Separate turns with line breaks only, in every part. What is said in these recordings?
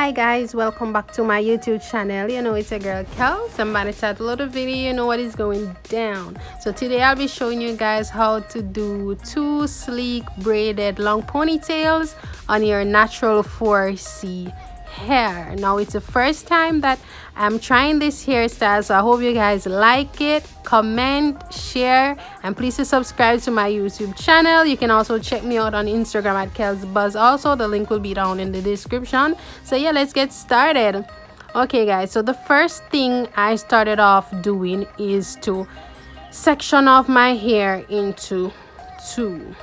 Hi guys, welcome back to my YouTube channel. You know, it's a girl Kellz. I'm about to start a little video. You know what is going down. So today I'll be showing you guys how to do 2 sleek braided long ponytails on your natural 4C hair. Now it's the first time that I'm trying this hairstyle, so I hope you guys like it. Comment, share, and please subscribe to my YouTube channel. You can also check me out on Instagram at KellzBuzz. Also, the link will be down in the description. So yeah, let's get started. Okay guys, so the first thing I started off doing is to section off my hair into 2.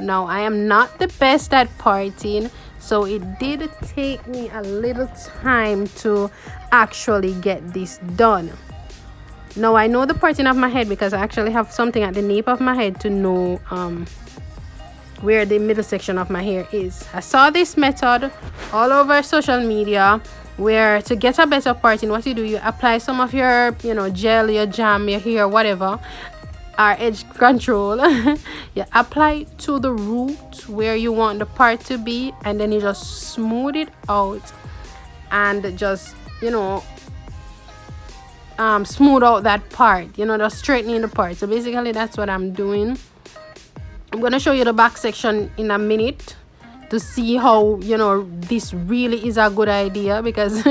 Now I am not the best at parting, so it did take me a little time to actually get this done. Now I know the parting of my head because I actually have something at the nape of my head to know where the middle section of my hair is. I saw this method all over social media where to get a better parting, what you do, you apply some of your gel, your jam, your hair, whatever, our edge control. You apply to the root where you want the part to be, and then you just smooth it out and just smooth out that part, just straightening the part. So basically that's what I'm doing. I'm gonna show you the back section in a minute to see how this really is a good idea, because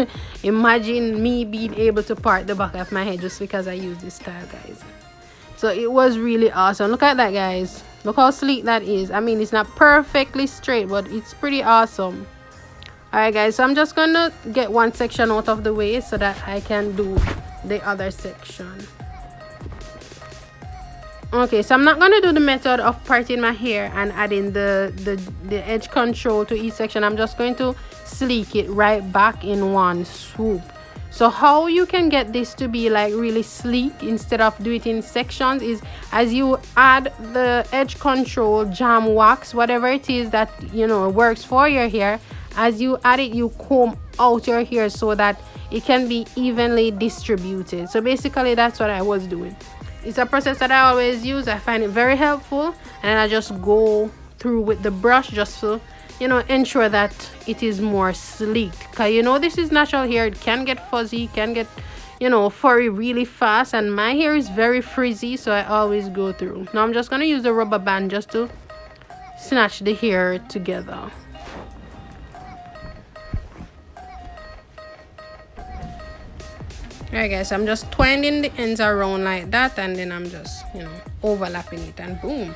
imagine me being able to part the back of my head just because I use this style, guys. So it was really awesome. Look at that, guys. Look how sleek that is. I mean, it's not perfectly straight, but it's pretty awesome. Alright guys, so I'm just gonna get one section out of the way so that I can do the other section. Okay, so I'm not gonna do the method of parting my hair and adding the edge control to each section. I'm just going to sleek it right back in one swoop. So how you can get this to be like really sleek instead of do it in sections is as you add the edge control, jam, wax, whatever it is that works for your hair, as you add it, you comb out your hair so that it can be evenly distributed. So basically that's what I was doing. It's a process that I always use. I find it very helpful, and I just go through with the brush just to ensure that it is more sleek, because this is natural hair. It can get fuzzy, can get furry really fast, and my hair is very frizzy, so I always go through. Now I'm just going to use the rubber band just to snatch the hair together. Alright guys, I'm just twining the ends around like that, and then I'm just overlapping it, and boom,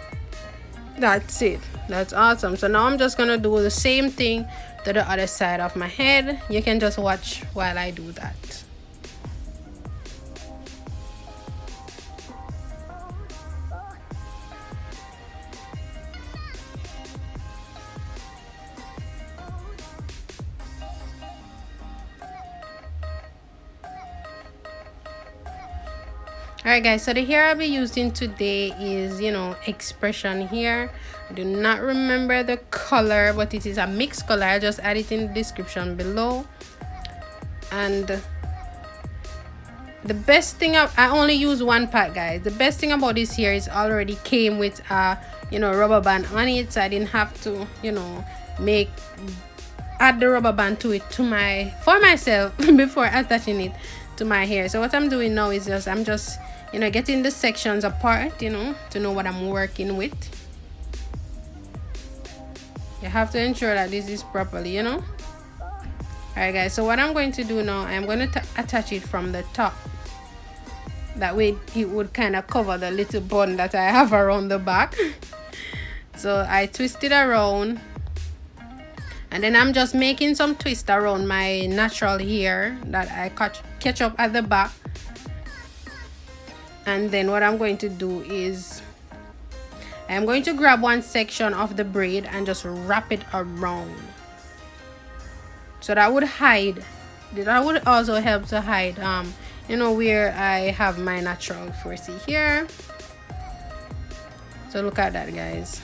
that's it. That's awesome. So now I'm just gonna do the same thing to the other side of my head. You can just watch while I do that. Alright guys, so the hair I'll be using today is expression hair. I do not remember the color, but it is a mixed color. I'll just add it in the description below. And the best thing, I only use one pack, guys. The best thing about this hair is already came with a rubber band on it, so I didn't have to add the rubber band to it for myself before attaching it to my hair. So what I'm doing now is I'm just getting the sections apart, to know what I'm working with. You have to ensure that this is properly, Alright guys, so what I'm going to do now, I'm going to attach it from the top. That way it would kind of cover the little bun that I have around the back. So I twist it around, and then I'm just making some twist around my natural hair that I catch up at the back. And then what I'm going to do is I'm going to grab one section of the braid and just wrap it around. So that would also help to hide where I have my natural 4C hair. So look at that, guys.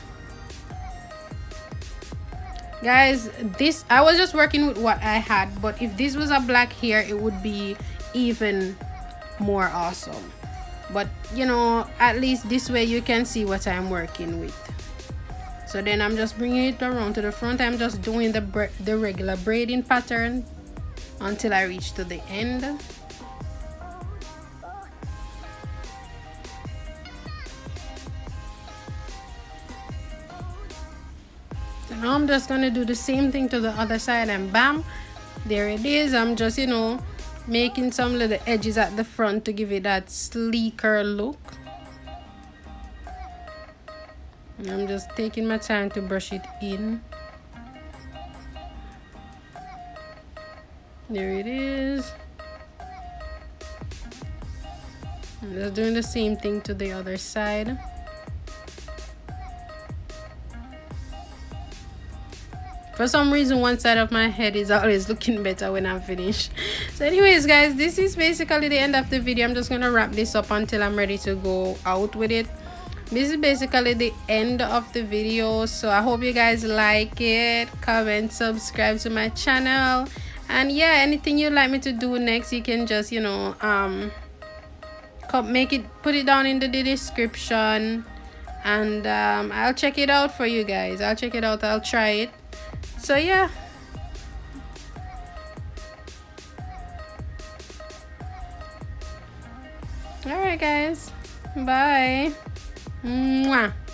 This I was just working with what I had, but if this was a black hair, it would be even more awesome. But at least this way you can see what I'm working with. So then I'm just bringing it around to the front. I'm just doing the regular braiding pattern until I reach to the end. So now I'm just gonna do the same thing to the other side, and bam, there it is. I'm just, you know, making some little edges at the front to give it that sleeker look. And I'm just taking my time to brush it in. There it is. I'm just doing the same thing to the other side. For some reason, one side of my head is always looking better when I'm finished. So anyways, guys, this is basically the end of the video. I'm just gonna wrap this up until I'm ready to go out with it. This is basically the end of the video. So I hope you guys like it. Comment, subscribe to my channel, and yeah, anything you'd like me to do next, you can just, you know, put it down in the description, and I'll check it out for you guys. I'll check it out, I'll try it. So yeah, all right guys, bye. Mwah.